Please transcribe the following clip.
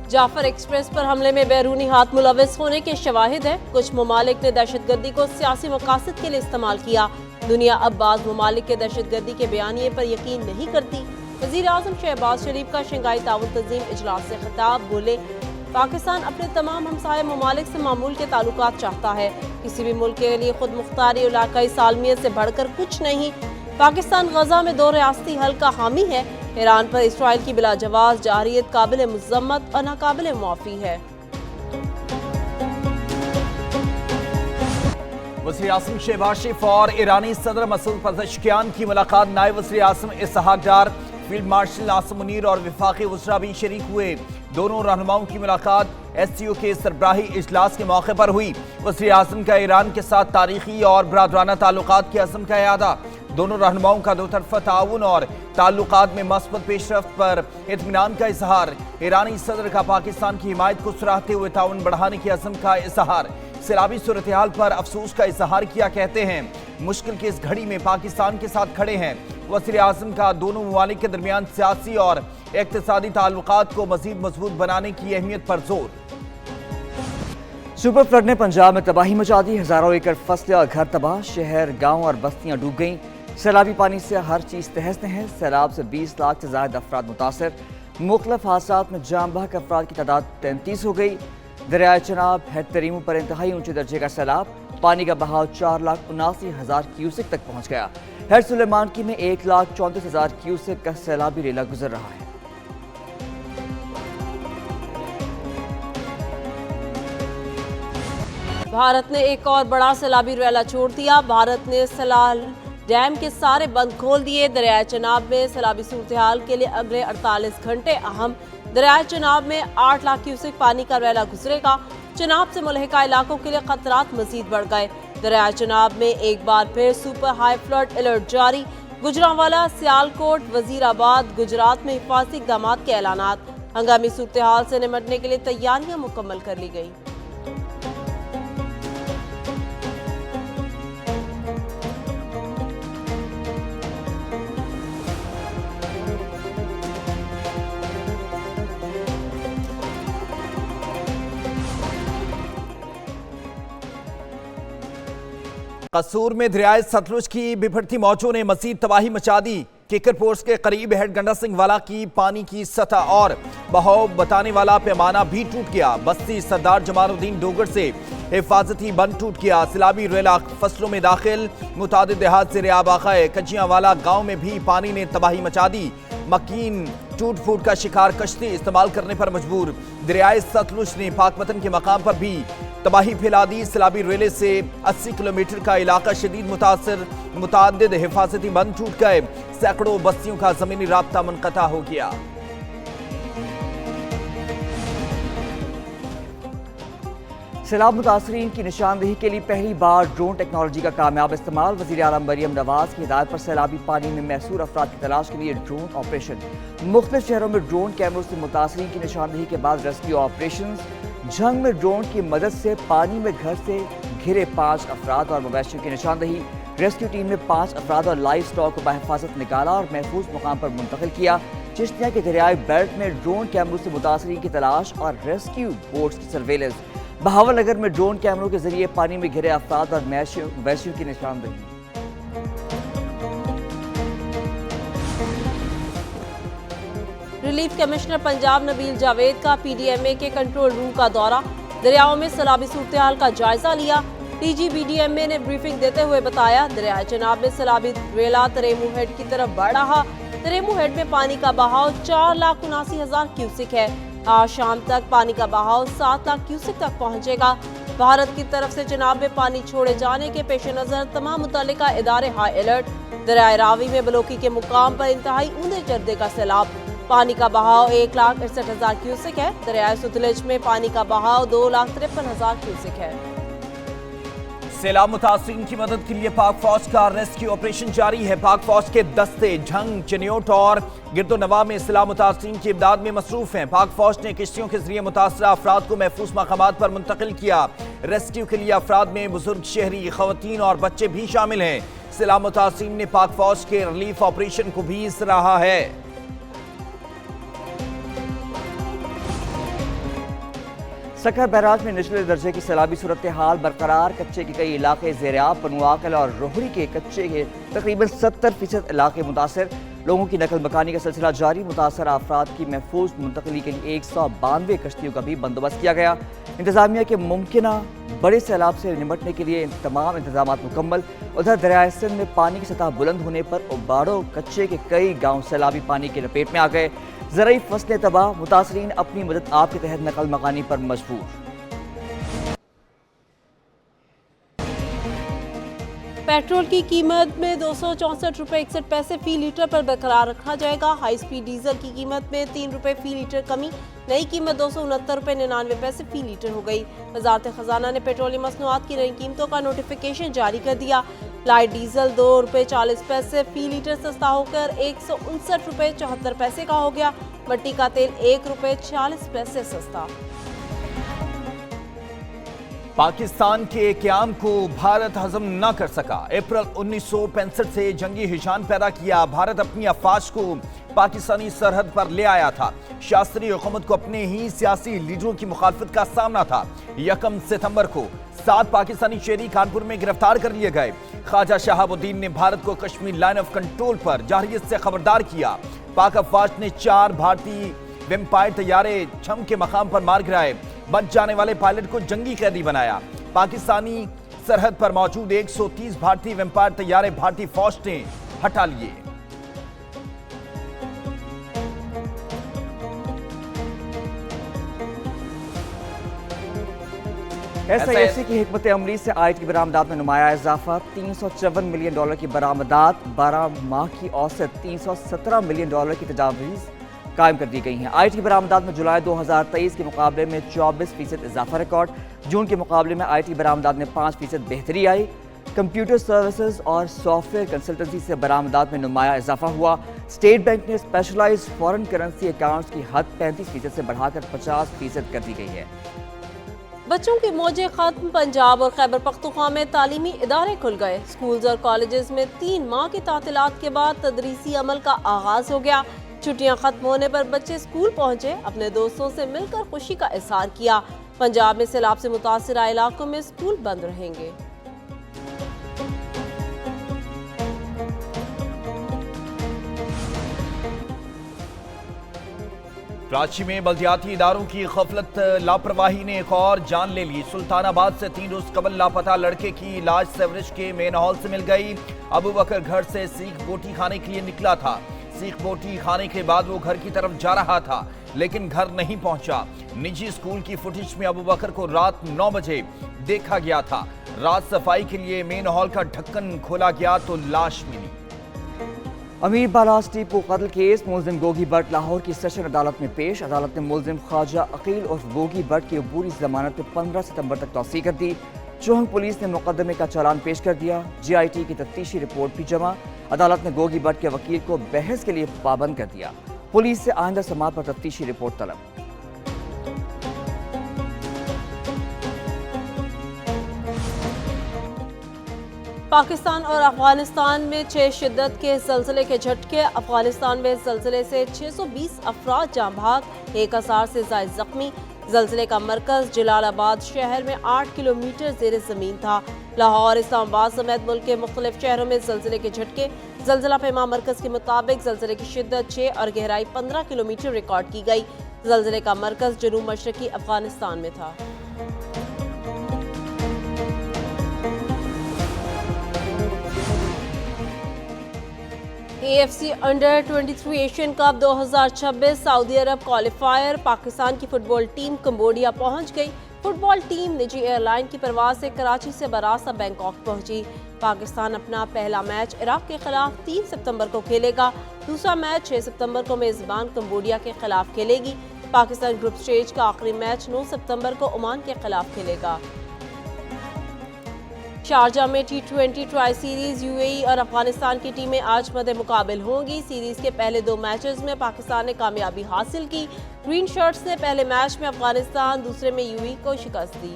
Jafar express पर हमले में बैरूनी हाथ मुलविस होने के शवाहिद हैं। कुछ ममालिक ने दहशतगर्दी को सियासी मकासद के लिए इस्तेमाल किया। दुनिया अब बाज़ ममालिक के दहशतगर्दी के बयानिए पर यकीन नहीं करती। वज़ीर आज़म शहबाज शरीफ का शंघाई ताउन तंजीम इजलास से खिताब, बोले पाकिस्तान अपने तमाम हमसाये ममालिक से मामूल के ताल्लुकात चाहता है। किसी भी मुल्क के लिए खुद मुख्तारी और इलाकाई सालमियत से बढ़कर कुछ नहीं। पाकिस्तान गजा में दो रियासती हल का हामी है। ईरान पर इसराइल की बिला जवाज जारियत काबिल मुज़म्मत और नाकाबिल मुआफ़ी है। वज़ीर आज़म शहबाज शरीफ और ईरानी सदर मसूद पज़ेश्कियान की मुलाकात। नायब वज़ीर आज़म इसहाक डार, फील्ड मार्शल आसिम मुनीर और वफाकी वज़रा भी शरीक हुए। दोनों रहनुमाओं की मुलाकात SCO के सरबराही इजलास के मौके पर हुई। वज़ीर आज़म का ईरान के साथ तारीखी और बरादराना ताल्लुकात के अज़्म का यादा। दोनों रहनुमाओं का दो तरफ़ा ताउन और ताल्लुकात में मस्बत पेशरफ्त पर इत्मीनान का इजहार। ईरानी सदर का पाकिस्तान की हिमायत को सराहते हुए ताउन बढ़ाने के अज़्म का इजहार। सैलाबी सूरत हाल पर अफसोस का इजहार किया। कहते हैं मुश्किल की इस घड़ी में पाकिस्तान के साथ खड़े हैं। वज़ीर आज़म का दोनों ममालिक के दरमियान सियासी और इक़्तिसादी ताल्लुकात को मज़ीद मजबूत बनाने की अहमियत पर जोर। सुपर फ्लड ने पंजाब में तबाही मचा दी। हजारों एकड़ फसलें और घर तबाह, शहर गांव और बस्तियां डूब गईं। सैलाबी पानी से हर चीज़ तहस नहस। सैलाब से 20 लाख से ज़ायद अफराद मुतासर। मुख्तलिफ हादसात में जाम बहक अफराद की तादाद 33 हो गई। दरियाए चनाब हेड तरीमू पर इंतहाई ऊंचे दर्जे का सैलाब। पानी का बहाव 4,79,000 क्यूसेक तक पहुँच गया। हेड सुलेमानकी में 1,34,000 क्यूसेक का सैलाबी रेला गुजर रहा है। भारत ने एक और बड़ा सैलाबी रेला छोड़ दिया। भारत ने सलाल डैम के सारे बंद खोल दिए। दरियाए चनाब में सैलाबी सूरत हाल के लिए अगले 48 घंटे अहम। दरियाए चनाब में 8 लाख क्यूसेक पानी का रेला गुजरेगा। चनाब से मुलहिका इलाकों के लिए खतरात मजीद बढ़ गए। दरियाए चनाब में एक बार फिर सुपर हाई फ्लड अलर्ट जारी। गुजरांवाला, सियालकोट, वजीराबाद, गुजरात में हिफाजती इक़दामात के ऐलानात। हंगामी सूरत हाल से निमटने के लिए तैयारियां मुकम्मल कर ली गई। कसूर में दरियाए सतलुज की बिफरती मौजों ने मजीद तबाही मचा दी। किकर पोस्ट के करीब हेड गंडा सिंह वाला की पानी की सतह और बहाव बताने वाला पैमाना भी टूट गया। बस्ती सरदार जमालुद्दीन डोगर से हिफाजती बंद टूट गया। सैलाबी रेला फसलों में दाखिल। मुतादिद देहात से रियाब आखाए कचियां वाला गाँव में भी पानी ने तबाही मचा दी। मकीन टूट फूट का शिकार कश्ती इस्तेमाल करने पर मजबूर। दरियाए सतलुज ने पाकपतन के मकाम पर भी तबाही फैला दी। सैलाबी रेले से 80 किलोमीटर का इलाका शदीद मुतासर। मुतादिद हिफाजती बंद टूट गए। सैकड़ों बस्तियों का जमीनी राब्ता मुनक़ता हो गया। सैलाब मुतासरीन की निशानदेही के लिए पहली बार ड्रोन टेक्नोलॉजी का कामयाब इस्तेमाल। वज़ीर आलम मरियम नवाज की हिदायत पर सैलाबी पानी में महसूर अफराद की तलाश के लिए ड्रोन ऑपरेशन। मुख्तलिफ शहरों में ड्रोन कैमरों से मुतासरीन की निशानदेही के बाद रेस्क्यू ऑपरेशन। जंग में ड्रोन की मदद से पानी में घर से घिरे 5 अफराद और मवेशियों की निशानदेही। रेस्क्यू टीम ने 5 अफराद और लाइव स्टॉक को बहिफाजत निकाला और महफूज मुकाम पर मुंतकिल किया। चिश्तिया के दरियाई बेल्ट में ड्रोन कैमरों से मुतासरीन की तलाश और रेस्क्यू बोट्स की सर्वेलेंस। बहावलनगर में ड्रोन कैमरों के जरिए पानी में घिरे अफराद और मवेशियों की निशानदेही। रिलीफ कमिश्नर पंजाब नबील जावेद का PDMA के कंट्रोल रूम का दौरा। दरियाओं में सैलाबी सूरत हाल का जायजा लिया। DG BDMA ने ब्रीफिंग देते हुए बताया दरियाए चनाब में सैलाबी रेला तरेमू हेड की तरफ बढ़ रहा। तरेमू हेड में पानी का बहाव 4,79,000 क्यूसेक है। आज शाम तक पानी का बहाव 7 लाख क्यूसेक तक पहुंचेगा। भारत की तरफ से चनाब में पानी छोड़े जाने के पेश नजर तमाम मुतल्लिका इदारे हाई अलर्ट। दरियाए रावी में बलोकी के मुकाम पर इंतहाई ऊंधे जर्दे का सैलाब। पानी का बहाव 1,61,000 क्यूसेक है। दरियाए सतलुज में पानी का बहाव 2,53,000 क्यूसेक है। सैलाब मुतासरीन की मदद के लिए पाक फौज का रेस्क्यू ऑपरेशन जारी है। पाक फौज के दस्ते झंग, चिन्योट और गिरदोनवा में सैलाब मुतासरीन की इमदाद में मसरूफ हैं। पाक फौज ने किश्तियों के जरिए मुतासरा अफराद को महफूज मकामात पर मुंतकिल किया। रेस्क्यू के लिए अफराद में बुजुर्ग, शहरी, खवातीन और बच्चे भी शामिल हैं। सैलाब मुतासरीन ने पाक फौज के रिलीफ ऑपरेशन को भी सराहा है। سکھر بیراج میں نچلے درجے کی سیلابی صورتحال برقرار، کچے کے کئی علاقے زیرآب، پنواکل اور روہری کے کچے کے تقریباً 70% علاقے متاثر، لوگوں کی نقل مکانی کا سلسلہ جاری، متاثرہ افراد کی محفوظ منتقلی کے لیے 192 کشتیوں کا بھی بندوبست کیا گیا، انتظامیہ کے ممکنہ بڑے سیلاب سے نمٹنے کے لیے تمام انتظامات مکمل۔ ادھر دریائے سندھ میں پانی کی سطح بلند ہونے پر اوباڑو کچے کے کئی گاؤں سیلابی پانی کی لپیٹ میں آ گئے، زرعی فصلیں تباہ، متاثرین اپنی مدد آپ کے تحت نقل مکانی پر مجبور۔ پیٹرول کی قیمت میں 264 روپے 61 پیسے فی لیٹر پر برقرار رکھا جائے گا۔ ہائی سپیڈ ڈیزل کی قیمت میں 3 روپے فی لیٹر کمی، نئی قیمت 269 روپے 99 پیسے فی لیٹر ہو گئی۔ وزارت خزانہ نے پیٹرولیم مصنوعات کی نئی قیمتوں کا نوٹیفیکیشن جاری کر دیا۔ لائٹ ڈیزل 2 روپے 40 پیسے فی لیٹر سستا ہو کر 159 روپے 74 پیسے کا ہو گیا۔ مٹی کا تیل 1 روپے 40 پیسے سستا۔ پاکستان کے قیام کو بھارت ہضم نہ کر سکا۔ اپریل 1965 سے جنگی ہجان پیدا کیا۔ بھارت اپنی افواج کو پاکستانی سرحد پر لے آیا تھا۔ شاستری حکومت کو اپنے ہی سیاسی لیڈروں کی مخالفت کا سامنا تھا۔ 1 ستمبر کو 7 پاکستانی شہری کانپور میں گرفتار کر لیے گئے۔ خواجہ شہاب الدین نے بھارت کو کشمیر لائن آف کنٹرول پر جارحیت سے خبردار کیا۔ پاک افواج نے 4 بھارتی ویمپائر طیارے چھم کے مقام پر مار گرائے۔ بچ جانے والے پائلٹ کو جنگی قیدی بنایا۔ پاکستانی سرحد پر موجود 130 بھارتی ویمپائر طیارے بھارتی فوج نے ہٹا لیے۔ ایس کی حکمت عملی سے آئی ٹی برآمدات میں نمایاں اضافہ، $354 ملین کی برآمدات، 12 ماہ کی اوسط $317 ملین کی تجاویز قائم کر دی گئی ہیں۔ آئی ٹی برآمدات میں جولائی 2023 کے مقابلے میں 24% اضافہ ریکارڈ، جون کے مقابلے میں آئی ٹی برآمدات میں 5% بہتری آئی۔ کمپیوٹر سروسز اور سافٹ ویئر کنسلٹنسی سے برآمدات میں نمایاں اضافہ ہوا۔ اسٹیٹ بینک نے اسپیشلائزڈ فارن کرنسی اکاؤنٹس کی حد 35% سے بڑھا کر 50% کر دی گئی ہے۔ بچوں کی موجیں ختم، پنجاب اور خیبر پختونخوا میں تعلیمی ادارے کھل گئے۔ سکولز اور کالجز میں 3 ماہ کی تعطیلات کے بعد تدریسی عمل کا آغاز ہو گیا۔ چھٹیاں ختم ہونے پر بچے اسکول پہنچے، اپنے دوستوں سے مل کر خوشی کا اظہار کیا۔ پنجاب میں سیلاب سے متاثرہ علاقوں میں اسکول بند رہیں گے۔ کراچی میں بلدیاتی اداروں کی غفلت لاپرواہی نے ایک اور جان لے لی۔ سلطان آباد سے 3 روز قبل لاپتہ لڑکے کی لاش سیوریج کے مین ہال سے مل گئی۔ ابو بکر گھر سے سیخ بوٹی کھانے کے لیے نکلا تھا۔ سیخ بوٹی کھانے کے بعد وہ گھر کی طرف جا رہا تھا لیکن گھر نہیں پہنچا۔ نجی اسکول کی فوٹیج میں ابو بکر کو رات 9 بجے دیکھا گیا تھا۔ رات صفائی کے لیے مین ہال کا ڈھکن کھولا گیا تو لاش ملی۔ امیر بالاس ٹیپو قتل کیس، ملزم گوگی بٹ لاہور کی سیشن عدالت میں پیش۔ عدالت نے ملزم خواجہ عقیل اور گوگی بٹ کی عبوری ضمانت پہ 15 ستمبر تک توسیع کر دی۔ چوہنگ پولیس نے مقدمے کا چالان پیش کر دیا۔ جی آئی ٹی کی تفتیشی رپورٹ بھی جمع۔ عدالت نے گوگی بٹ کے وکیل کو بحث کے لیے پابند کر دیا۔ پولیس سے آئندہ سماعت پر تفتیشی رپورٹ طلب۔ پاکستان اور افغانستان میں 6 شدت کے زلزلے کے جھٹکے۔ افغانستان میں زلزلے سے 620 افراد جاں بحق، 1000 سے زائد زخمی۔ زلزلے کا مرکز جلال آباد شہر میں 8 کلومیٹر زیر زمین تھا۔ لاہور، اسلام آباد سمیت ملک کے مختلف شہروں میں زلزلے کے جھٹکے۔ زلزلہ پیما مرکز کے مطابق زلزلے کی شدت 6 اور گہرائی 15 کلومیٹر ریکارڈ کی گئی۔ زلزلے کا مرکز جنوب مشرقی افغانستان میں تھا۔ AFC انڈر 23 ایشین کپ 2026 سعودی عرب کوالیفائر۔ پاکستان کی فٹ بال ٹیم کمبوڈیا پہنچ گئی۔ فٹ بال ٹیم نجی ایئر لائن کی پرواز سے کراچی سے براستہ بینکاک پہنچی۔ پاکستان اپنا پہلا میچ عراق کے خلاف 3 ستمبر کو کھیلے گا۔ دوسرا میچ 6 ستمبر کو میزبان کمبوڈیا کے خلاف کھیلے گی۔ پاکستان گروپ سٹیج کا آخری میچ 9 ستمبر کو عمان کے خلاف کھیلے گا۔ شارجہ میں T20 ٹرائی سیریز UAE اور افغانستان کی ٹیمیں آج مد مقابل ہوں گی۔ سیریز کے پہلے 2 میچز میں پاکستان نے کامیابی حاصل کی۔ گرین شرٹس نے پہلے میچ میں افغانستان، دوسرے میں UAE کو شکست دی۔